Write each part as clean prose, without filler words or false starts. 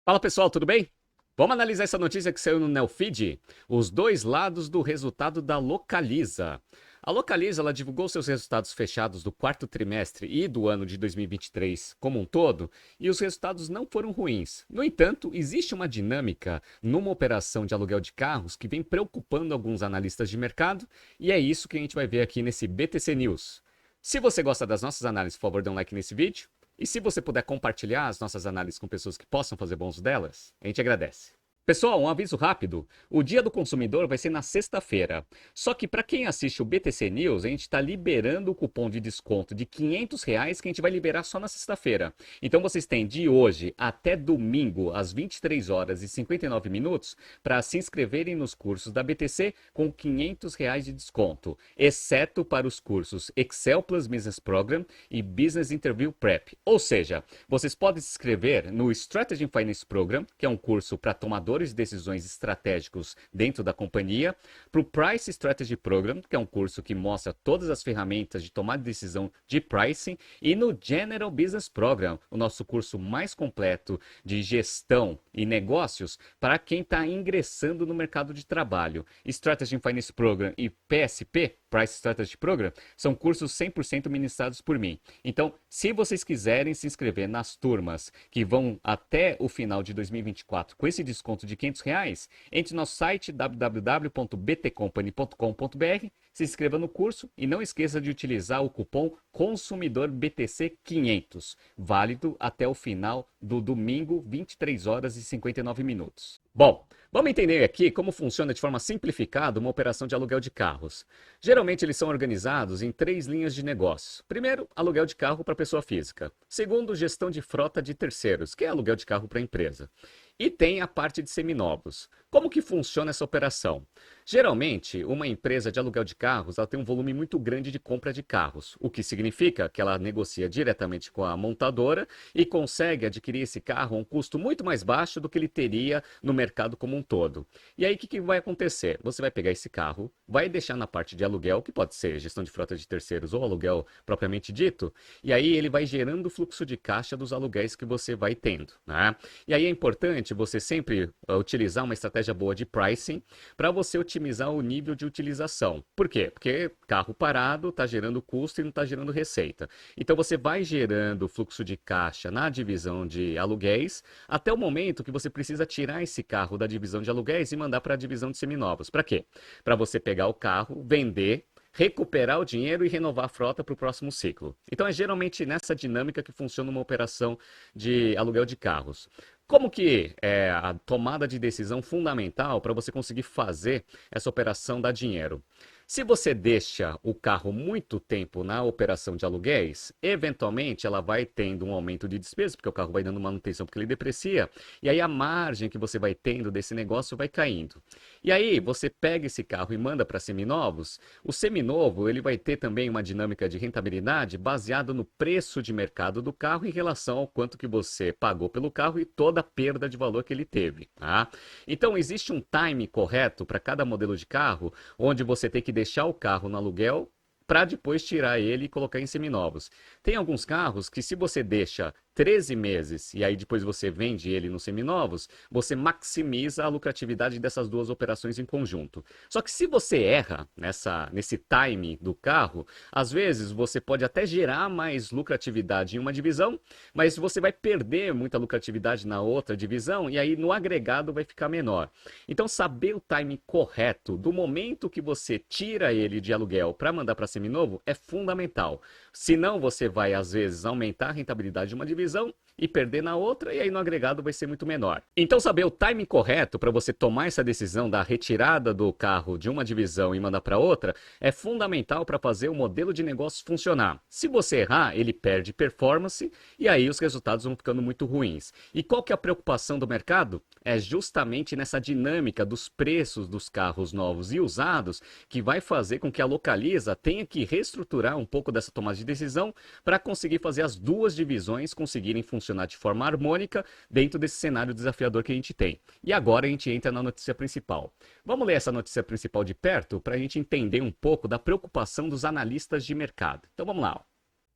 Fala pessoal, tudo bem? Vamos analisar essa notícia que saiu no Neofeed? Os dois lados do resultado da Localiza. A Localiza ela divulgou seus resultados fechados do quarto trimestre e do ano de 2023 como um todo, e os resultados não foram ruins. No entanto, existe uma dinâmica numa operação de aluguel de carros que vem preocupando alguns analistas de mercado, e é isso que a gente vai ver aqui nesse BTC News. Se você gosta das nossas análises, por favor, dê um like nesse vídeo. E se você puder compartilhar as nossas análises com pessoas que possam fazer bom uso delas, a gente agradece. Pessoal, um aviso rápido. O Dia do Consumidor vai ser na sexta-feira. Só que para quem assiste o BTC News, a gente está liberando o cupom de desconto de R$ 500 que a gente vai liberar só na sexta-feira. Então vocês têm de hoje até domingo, às 23 horas e 59 minutos, para se inscreverem nos cursos da BTC com R$ 500 de desconto, exceto para os cursos Excel Plus Business Program e Business Interview Prep. Ou seja, vocês podem se inscrever no Strategy Finance Program, que é um curso para tomadores de decisões estratégicos dentro da companhia, para o Price Strategy Program, que é um curso que mostra todas as ferramentas de tomada de decisão de pricing, e no General Business Program, o nosso curso mais completo de gestão e negócios para quem está ingressando no mercado de trabalho. Strategy Finance Program e PSP, Price Strategy Program, são cursos 100% ministrados por mim. Então, se vocês quiserem se inscrever nas turmas que vão até o final de 2024 com esse desconto de R$ 500, entre no nosso site www.btcompany.com.br, se inscreva no curso e não esqueça de utilizar o cupom CONSUMIDORBTC500, válido até o final do domingo, 23 horas e 59 minutos. Bom, vamos entender aqui como funciona de forma simplificada uma operação de aluguel de carros. Geralmente eles são organizados em 3 linhas de negócio. Primeiro, aluguel de carro para pessoa física. Segundo, gestão de frota de terceiros, que é aluguel de carro para empresa. E tem a parte de seminovos. Como que funciona essa operação? Geralmente, uma empresa de aluguel de carros ela tem um volume muito grande de compra de carros, o que significa que ela negocia diretamente com a montadora e consegue adquirir esse carro a um custo muito mais baixo do que ele teria no mercado como um todo. E aí, o que vai acontecer? Você vai pegar esse carro, vai deixar na parte de aluguel, que pode ser gestão de frota de terceiros ou aluguel propriamente dito, e aí ele vai gerando o fluxo de caixa dos aluguéis que você vai tendo, né? E aí é importante você sempre utilizar uma estratégia boa de pricing para você otimizar o nível de utilização. Por quê? Porque carro parado está gerando custo e não está gerando receita. Então você vai gerando fluxo de caixa na divisão de aluguéis até o momento que você precisa tirar esse carro da divisão de aluguéis e mandar para a divisão de seminovos. Para quê? Para você pegar o carro, vender, recuperar o dinheiro e renovar a frota para o próximo ciclo. Então é geralmente nessa dinâmica que funciona uma operação de aluguel de carros. Como que é a tomada de decisão fundamental para você conseguir fazer essa operação dar dinheiro? Se você deixa o carro muito tempo na operação de aluguéis, eventualmente ela vai tendo um aumento de despesa, porque o carro vai dando manutenção porque ele deprecia, e aí a margem que você vai tendo desse negócio vai caindo. E aí você pega esse carro e manda para seminovos, o seminovo ele vai ter também uma dinâmica de rentabilidade baseada no preço de mercado do carro em relação ao quanto que você pagou pelo carro e toda a perda de valor que ele teve, tá? Então existe um time correto para cada modelo de carro, onde você tem que deixar o carro no aluguel para depois tirar ele e colocar em seminovos. Tem alguns carros que se você deixa 13 meses e aí depois você vende ele nos seminovos, você maximiza a lucratividade dessas duas operações em conjunto. Só que se você erra nesse time do carro, às vezes você pode até gerar mais lucratividade em uma divisão, mas você vai perder muita lucratividade na outra divisão e aí no agregado vai ficar menor. Então saber o time correto do momento que você tira ele de aluguel para mandar para seminovo é fundamental. Senão você vai às vezes aumentar a rentabilidade de uma divisão e perder na outra, e aí no agregado vai ser muito menor. Então saber o timing correto para você tomar essa decisão da retirada do carro de uma divisão e mandar para outra é fundamental para fazer o modelo de negócio funcionar. Se você errar, ele perde performance e aí os resultados vão ficando muito ruins. E qual que é a preocupação do mercado? É justamente nessa dinâmica dos preços dos carros novos e usados que vai fazer com que a Localiza tenha que reestruturar um pouco dessa tomada de decisão para conseguir fazer as duas divisões conseguirem funcionar de forma harmônica dentro desse cenário desafiador que a gente tem. E agora a gente entra na notícia principal. Vamos ler essa notícia principal de perto para a gente entender um pouco da preocupação dos analistas de mercado. Então vamos lá.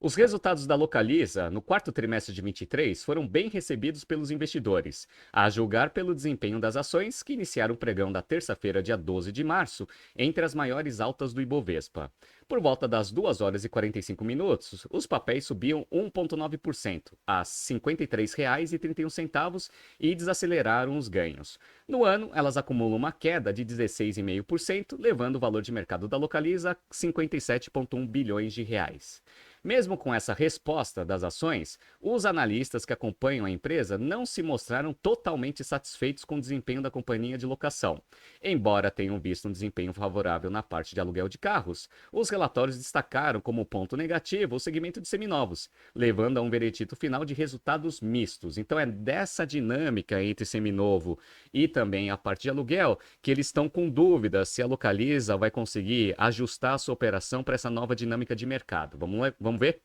Os resultados da Localiza no quarto trimestre de 23 foram bem recebidos pelos investidores, a julgar pelo desempenho das ações que iniciaram o pregão da terça-feira, dia 12 de março, entre as maiores altas do Ibovespa. Por volta das 2 horas e 45 minutos, os papéis subiam 1,9% a R$ 53,31 e desaceleraram os ganhos. No ano, elas acumulam uma queda de 16,5%, levando o valor de mercado da Localiza a 57,1 bilhões de reais. Mesmo com essa resposta das ações, os analistas que acompanham a empresa não se mostraram totalmente satisfeitos com o desempenho da companhia de locação. Embora tenham visto um desempenho favorável na parte de aluguel de carros, os relatórios destacaram como ponto negativo o segmento de seminovos, levando a um veredito final de resultados mistos. Então é dessa dinâmica entre seminovo e também a parte de aluguel que eles estão com dúvidas se a Localiza vai conseguir ajustar a sua operação para essa nova dinâmica de mercado. Vamos ver?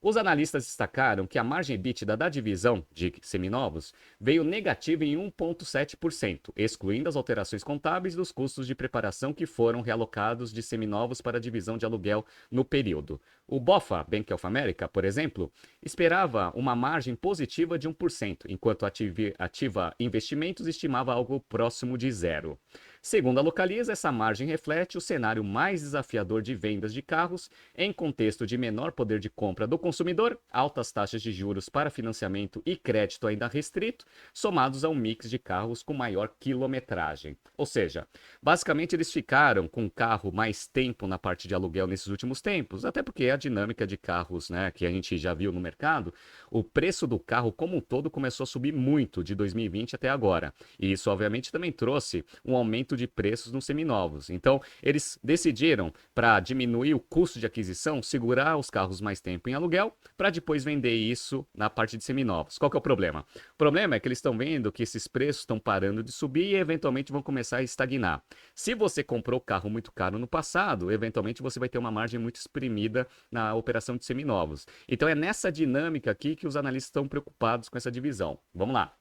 Os analistas destacaram que a margem EBITDA da divisão de seminovos veio negativa em 1,7%, excluindo as alterações contábeis dos custos de preparação que foram realocados de seminovos para a divisão de aluguel no período. O BofA, Bank of America, por exemplo, esperava uma margem positiva de 1%, enquanto a Ativa Investimentos estimava algo próximo de zero. Segundo a Localiza, essa margem reflete o cenário mais desafiador de vendas de carros em contexto de menor poder de compra do consumidor, altas taxas de juros para financiamento e crédito ainda restrito, somados a um mix de carros com maior quilometragem. Ou seja, basicamente eles ficaram com o carro mais tempo na parte de aluguel nesses últimos tempos, até porque a dinâmica de carros, né, que a gente já viu no mercado, o preço do carro como um todo começou a subir muito de 2020 até agora. E isso obviamente também trouxe um aumento de preços nos seminovos. Então, eles decidiram, para diminuir o custo de aquisição, segurar os carros mais tempo em aluguel, para depois vender isso na parte de seminovos. Qual que é o problema? O problema é que eles estão vendo que esses preços estão parando de subir e eventualmente vão começar a estagnar. Se você comprou o carro muito caro no passado, eventualmente você vai ter uma margem muito exprimida na operação de seminovos. Então, é nessa dinâmica aqui que os analistas estão preocupados com essa divisão. Vamos lá.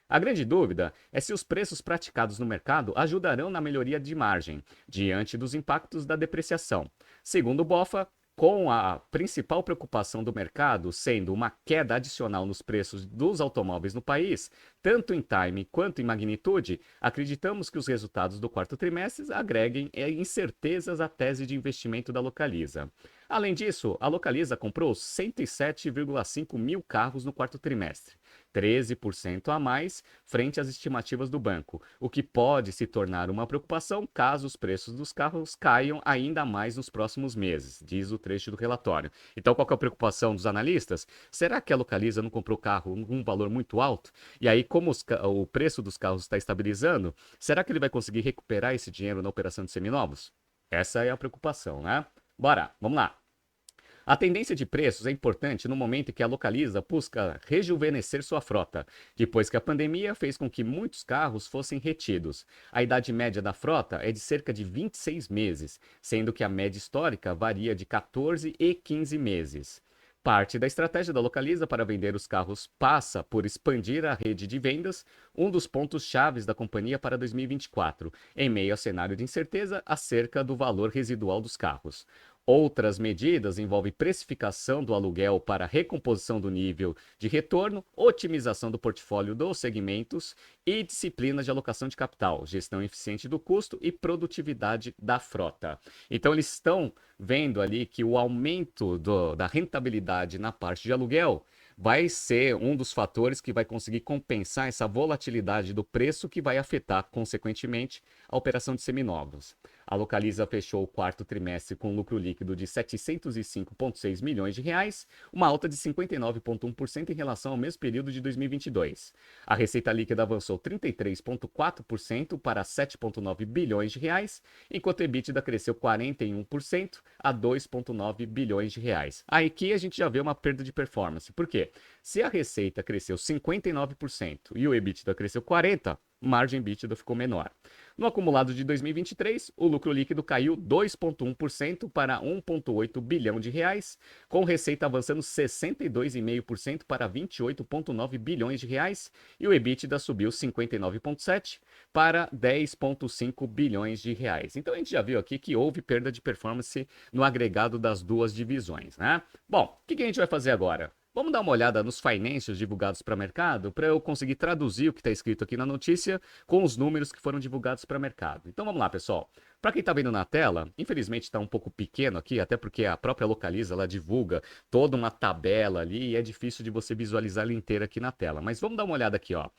A grande dúvida é se os preços praticados no mercado ajudarão na melhoria de margem, diante dos impactos da depreciação. Segundo o BofA, com a principal preocupação do mercado sendo uma queda adicional nos preços dos automóveis no país, tanto em time quanto em magnitude, acreditamos que os resultados do quarto trimestre agreguem incertezas à tese de investimento da Localiza. Além disso, a Localiza comprou 107,5 mil carros no quarto trimestre, 13% a mais frente às estimativas do banco, o que pode se tornar uma preocupação caso os preços dos carros caiam ainda mais nos próximos meses, diz o trecho do relatório. Então, qual que é a preocupação dos analistas? Será que a Localiza não comprou carro com um valor muito alto? E aí, como o preço dos carros está estabilizando, será que ele vai conseguir recuperar esse dinheiro na operação de seminovos? Essa é a preocupação, né? Bora, vamos lá. A tendência de preços é importante no momento em que a Localiza busca rejuvenescer sua frota, depois que a pandemia fez com que muitos carros fossem retidos. A idade média da frota é de cerca de 26 meses, sendo que a média histórica varia de 14 e 15 meses. Parte da estratégia da Localiza para vender os carros passa por expandir a rede de vendas, um dos pontos chaves da companhia para 2024, em meio ao cenário de incerteza acerca do valor residual dos carros. Outras medidas envolvem precificação do aluguel para recomposição do nível de retorno, otimização do portfólio dos segmentos e disciplinas de alocação de capital, gestão eficiente do custo e produtividade da frota. Então, eles estão vendo ali que o aumento da rentabilidade na parte de aluguel vai ser um dos fatores que vai conseguir compensar essa volatilidade do preço que vai afetar, consequentemente, a operação de seminovos. A Localiza fechou o quarto trimestre com lucro líquido de R$ 705,6 milhões de reais, uma alta de 59,1% em relação ao mesmo período de 2022. A receita líquida avançou 33,4% para 7,9 bilhões de reais, enquanto a EBITDA cresceu 41% a 2,9 bilhões de reais. Aí aqui a gente já vê uma perda de performance. Por quê? Se a receita cresceu 59% e o EBITDA cresceu 40%, margem EBITDA ficou menor. No acumulado de 2023, o lucro líquido caiu 2,1% para 1,8 bilhão de reais, com receita avançando 62,5% para 28,9 bilhões de reais, e o EBITDA subiu 59,7% para 10,5 bilhões de reais. Então a gente já viu aqui que houve perda de performance no agregado das duas divisões, né? Bom, o que a gente vai fazer agora? Vamos dar uma olhada nos financials divulgados para o mercado para eu conseguir traduzir o que está escrito aqui na notícia com os números que foram divulgados para o mercado. Então vamos lá, pessoal. Para quem está vendo na tela, infelizmente está um pouco pequeno aqui, até porque a própria Localiza ela divulga toda uma tabela ali e é difícil de você visualizar ela inteira aqui na tela. Mas vamos dar uma olhada aqui, ó.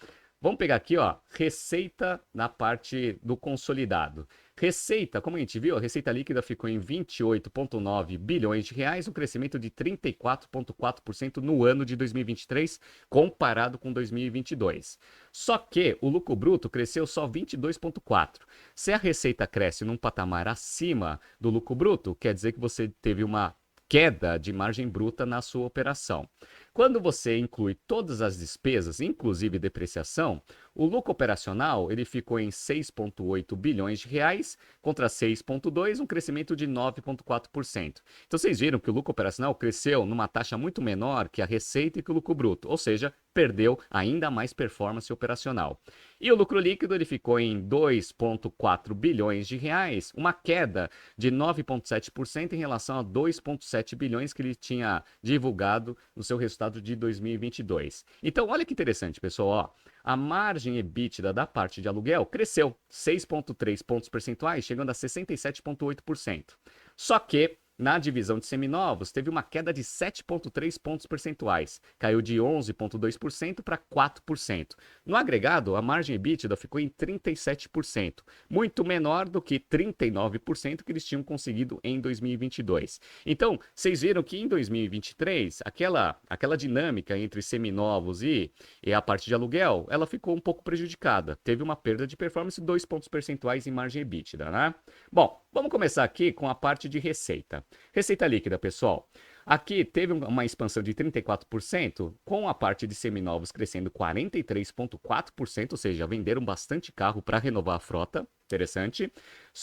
Vamos pegar aqui, ó, receita na parte do consolidado. Receita, como a gente viu, a receita líquida ficou em 28,9 bilhões de reais, um crescimento de 34,4% no ano de 2023, comparado com 2022. Só que o lucro bruto cresceu só 22,4%. Se a receita cresce num patamar acima do lucro bruto, quer dizer que você teve uma queda de margem bruta na sua operação. Quando você inclui todas as despesas, inclusive depreciação, o lucro operacional ele ficou em 6,8 bilhões de reais contra 6,2, um crescimento de 9,4%. Então vocês viram que o lucro operacional cresceu numa taxa muito menor que a receita e que o lucro bruto, ou seja, perdeu ainda mais performance operacional. E o lucro líquido ele ficou em 2,4 bilhões de reais, uma queda de 9,7% em relação a 2,7 bilhões que ele tinha divulgado no seu resultado de 2022. Então, olha que interessante, pessoal, ó. A margem EBITDA da parte de aluguel cresceu 6,3 pontos percentuais, chegando a 67,8%. Só que na divisão de seminovos, teve uma queda de 7,3 pontos percentuais, caiu de 11,2% para 4%. No agregado, a margem EBITDA ficou em 37%, muito menor do que 39% que eles tinham conseguido em 2022. Então, vocês viram que em 2023, aquela dinâmica entre seminovos e a parte de aluguel, ela ficou um pouco prejudicada. Teve uma perda de performance de 2 pontos percentuais em margem EBITDA, né? Bom, vamos começar aqui com a parte de receita. Receita líquida, pessoal. Aqui teve uma expansão de 34%, com a parte de seminovos crescendo 43,4%, ou seja, venderam bastante carro para renovar a frota. Interessante.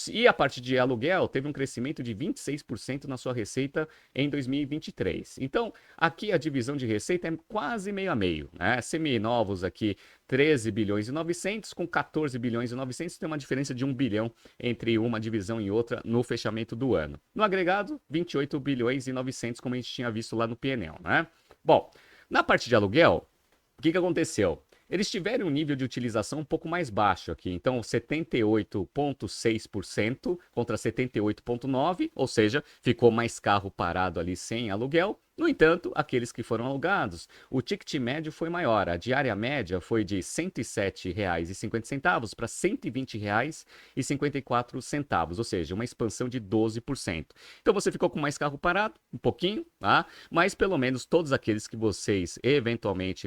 E a parte de aluguel teve um crescimento de 26% na sua receita em 2023. Então, aqui a divisão de receita é quase meio a meio, né? Seminovos aqui 13 bilhões e 900, com 14 bilhões e 900, tem uma diferença de 1 bilhão entre uma divisão e outra no fechamento do ano. No agregado, 28 bilhões e 900, como a gente tinha visto lá no P&L, né? Bom, na parte de aluguel, o que aconteceu? Eles tiveram um nível de utilização um pouco mais baixo aqui, então 78,6% contra 78,9%, ou seja, ficou mais carro parado ali sem aluguel. No entanto, aqueles que foram alugados, o ticket médio foi maior. A diária média foi de R$ 107,50 para R$ 120,54, ou seja, uma expansão de 12%. Então você ficou com mais carro parado, um pouquinho, tá? Mas pelo menos todos aqueles que vocês eventualmente,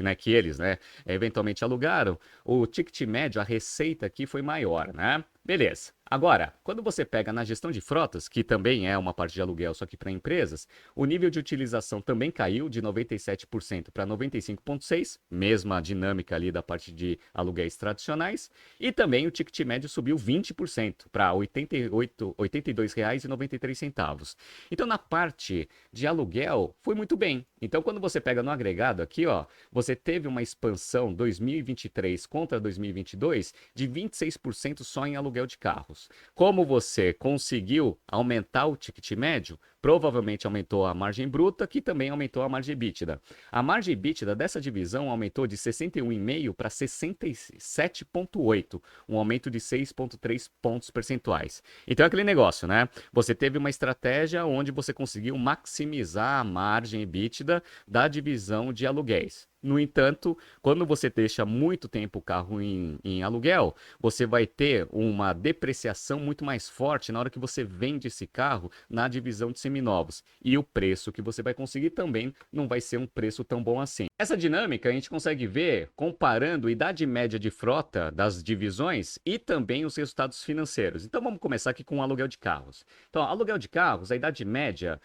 eventualmente alugaram, o ticket médio, a receita aqui foi maior, né? Beleza. Agora, quando você pega na gestão de frotas, que também é uma parte de aluguel, só que para empresas, o nível de utilização também caiu de 97% para 95,6%, mesma dinâmica ali da parte de aluguéis tradicionais, e também o ticket médio subiu 20% para R$ 82,93. Então, na parte de aluguel, foi muito bem. Então, quando você pega no agregado aqui, ó, você teve uma expansão 2023 contra 2022 de 26% só em aluguel de carros. Como você conseguiu aumentar o ticket médio, provavelmente aumentou a margem bruta, que também aumentou a margem EBITDA. A margem EBITDA dessa divisão aumentou de 61,5% para 67,8%, um aumento de 6,3 pontos percentuais. Então é aquele negócio, né? Você teve uma estratégia onde você conseguiu maximizar a margem EBITDA da divisão de aluguéis. No entanto, quando você deixa muito tempo o carro em aluguel, você vai ter uma depreciação muito mais forte na hora que você vende esse carro na divisão de seminovos. E o preço que você vai conseguir também não vai ser um preço tão bom assim. Essa dinâmica a gente consegue ver comparando a idade média de frota das divisões e também os resultados financeiros. Então vamos começar aqui com o aluguel de carros. Então, aluguel de carros, a idade média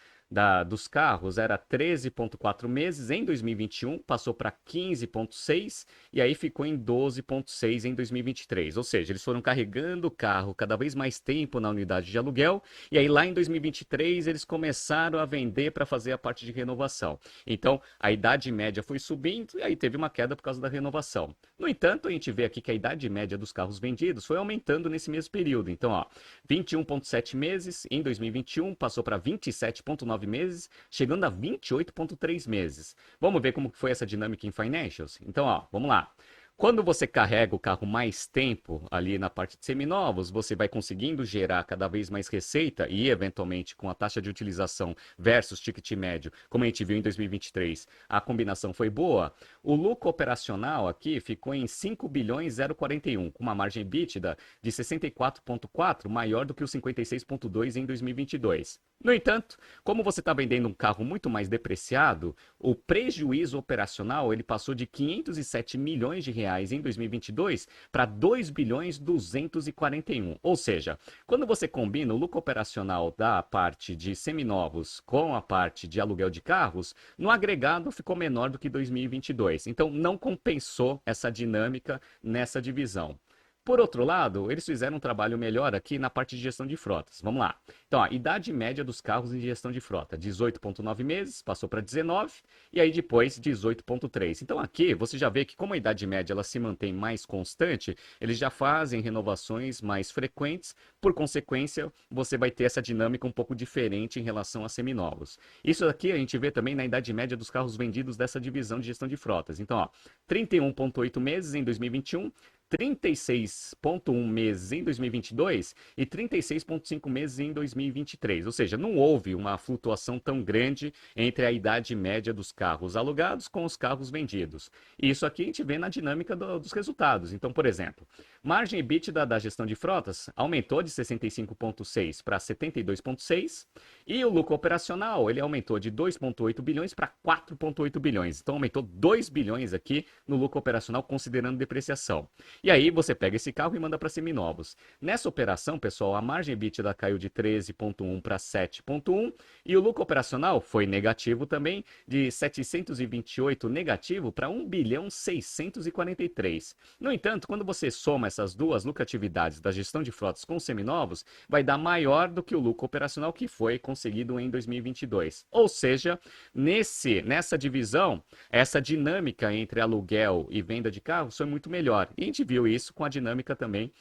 dos carros era 13,4 meses em 2021, passou para 15,6 e aí ficou em 12,6 em 2023. Ou seja, eles foram carregando o carro cada vez mais tempo na unidade de aluguel e aí lá em 2023 eles começaram a vender para fazer a parte de renovação. Então a idade média foi subindo e aí teve uma queda por causa da renovação. No entanto, a gente vê aqui que a idade média dos carros vendidos foi aumentando nesse mesmo período. Então, ó, 21,7 meses em 2021, passou para 27,9 meses, chegando a 28,3 meses. Vamos ver como foi essa dinâmica em financials? Então, ó, vamos lá. Quando você carrega o carro mais tempo ali na parte de seminovos, você vai conseguindo gerar cada vez mais receita e, eventualmente, com a taxa de utilização versus ticket médio, como a gente viu em 2023, a combinação foi boa. O lucro operacional aqui ficou em 5 bilhões 041, com uma margem EBITDA de 64,4, maior do que o 56,2 em 2022. No entanto, como você está vendendo um carro muito mais depreciado, o prejuízo operacional ele passou de 507 milhões de reais em 2022 para 2 bilhões 241. Ou seja, quando você combina o lucro operacional da parte de seminovos com a parte de aluguel de carros, no agregado ficou menor do que 2022. Então, não compensou essa dinâmica nessa divisão. Por outro lado, eles fizeram um trabalho melhor aqui na parte de gestão de frotas. Vamos lá. Então, a idade média dos carros em gestão de frota, 18,9 meses, passou para 19, e aí depois 18,3. Então, aqui você já vê que como a idade média ela se mantém mais constante, eles já fazem renovações mais frequentes, por consequência, você vai ter essa dinâmica um pouco diferente em relação a seminovos. Isso aqui a gente vê também na idade média dos carros vendidos dessa divisão de gestão de frotas. Então, ó, 31,8 meses em 2021, 36,1 meses em 2022 e 36,5 meses em 2023. Ou seja, não houve uma flutuação tão grande entre a idade média dos carros alugados com os carros vendidos. E isso aqui a gente vê na dinâmica dos resultados. Então, por exemplo, margem EBITDA da gestão de frotas aumentou de 65,6 para 72,6 e o lucro operacional ele aumentou de 2,8 bilhões para 4,8 bilhões. Então, aumentou 2 bilhões aqui no lucro operacional considerando depreciação. E aí você pega esse carro e manda para seminovos. Nessa operação, pessoal, a margem EBITDA caiu de 13,1 para 7,1 e o lucro operacional foi negativo também, de 728 negativo para 1 bilhão 643. No entanto, quando você soma essas duas lucratividades da gestão de frotas com seminovos, vai dar maior do que o lucro operacional que foi conseguido em 2022. Ou seja, nessa divisão, essa dinâmica entre aluguel e venda de carros foi muito melhor. E a gente viu isso com a dinâmica também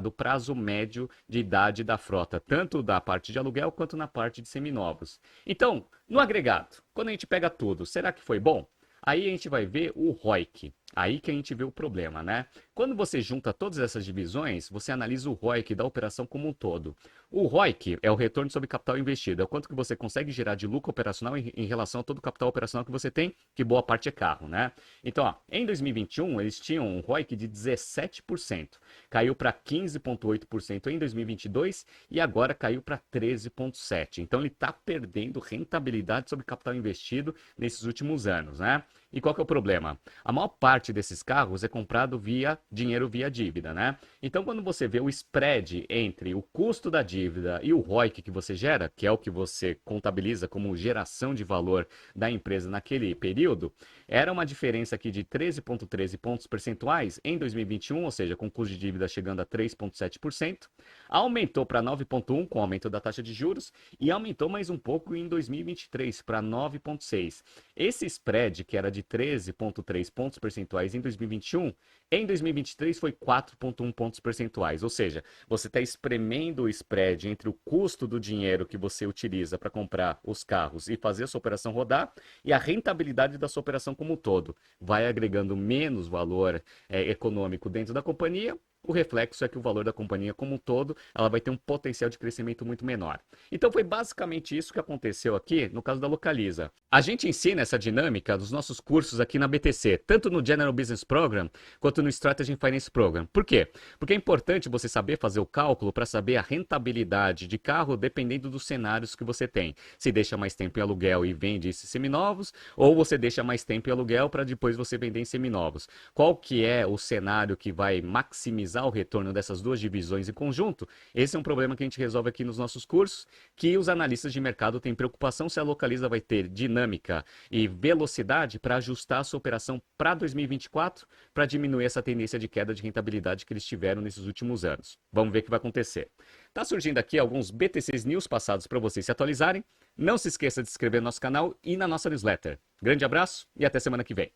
do prazo médio de idade da frota, tanto da parte de aluguel quanto na parte de seminovos. Então, no agregado, quando a gente pega tudo, será que foi bom? Aí a gente vai ver o ROIC. Aí que a gente vê o problema, né? Quando você junta todas essas divisões, você analisa o ROIC da operação como um todo. O ROIC é o retorno sobre capital investido, é o quanto que você consegue gerar de lucro operacional em relação a todo o capital operacional que você tem, que boa parte é carro, né? Então, ó, em 2021, eles tinham um ROIC de 17%, caiu para 15,8% em 2022 e agora caiu para 13,7%. Então, ele está perdendo rentabilidade sobre capital investido nesses últimos anos, né? E qual que é o problema? A maior parte desses carros é comprado via dinheiro via dívida, né? Então, quando você vê o spread entre o custo da dívida e o ROIC que você gera, que é o que você contabiliza como geração de valor da empresa naquele período, era uma diferença aqui de 13,13 pontos percentuais em 2021, ou seja, com o custo de dívida chegando a 3,7%, aumentou para 9,1% com o aumento da taxa de juros e aumentou mais um pouco em 2023 para 9,6%. Esse spread, que era de 13,3 pontos percentuais em 2021, em 2023 foi 4,1 pontos percentuais. Ou seja, você está espremendo o spread entre o custo do dinheiro que você utiliza para comprar os carros e fazer a sua operação rodar e a rentabilidade da sua operação como um todo. Vai agregando menos valor econômico dentro da companhia. O reflexo é que o valor da companhia como um todo, ela vai ter um potencial de crescimento muito menor. Então foi basicamente isso que aconteceu aqui no caso da Localiza. A gente ensina essa dinâmica dos nossos cursos aqui na BTC, tanto no General Business Program quanto no Strategy and Finance Program. Por quê? Porque é importante você saber fazer o cálculo para saber a rentabilidade de carro dependendo dos cenários que você tem. Se deixa mais tempo em aluguel e vende esses seminovos, ou você deixa mais tempo em aluguel para depois você vender em seminovos. Qual que é o cenário que vai maximizar maximizar o retorno dessas duas divisões em conjunto, esse é um problema que a gente resolve aqui nos nossos cursos, que os analistas de mercado têm preocupação se a Localiza vai ter dinâmica e velocidade para ajustar a sua operação para 2024, para diminuir essa tendência de queda de rentabilidade que eles tiveram nesses últimos anos. Vamos ver o que vai acontecer. Tá surgindo aqui alguns BTCs News passados para vocês se atualizarem. Não se esqueça de se inscrever no nosso canal e na nossa newsletter. Grande abraço e até semana que vem.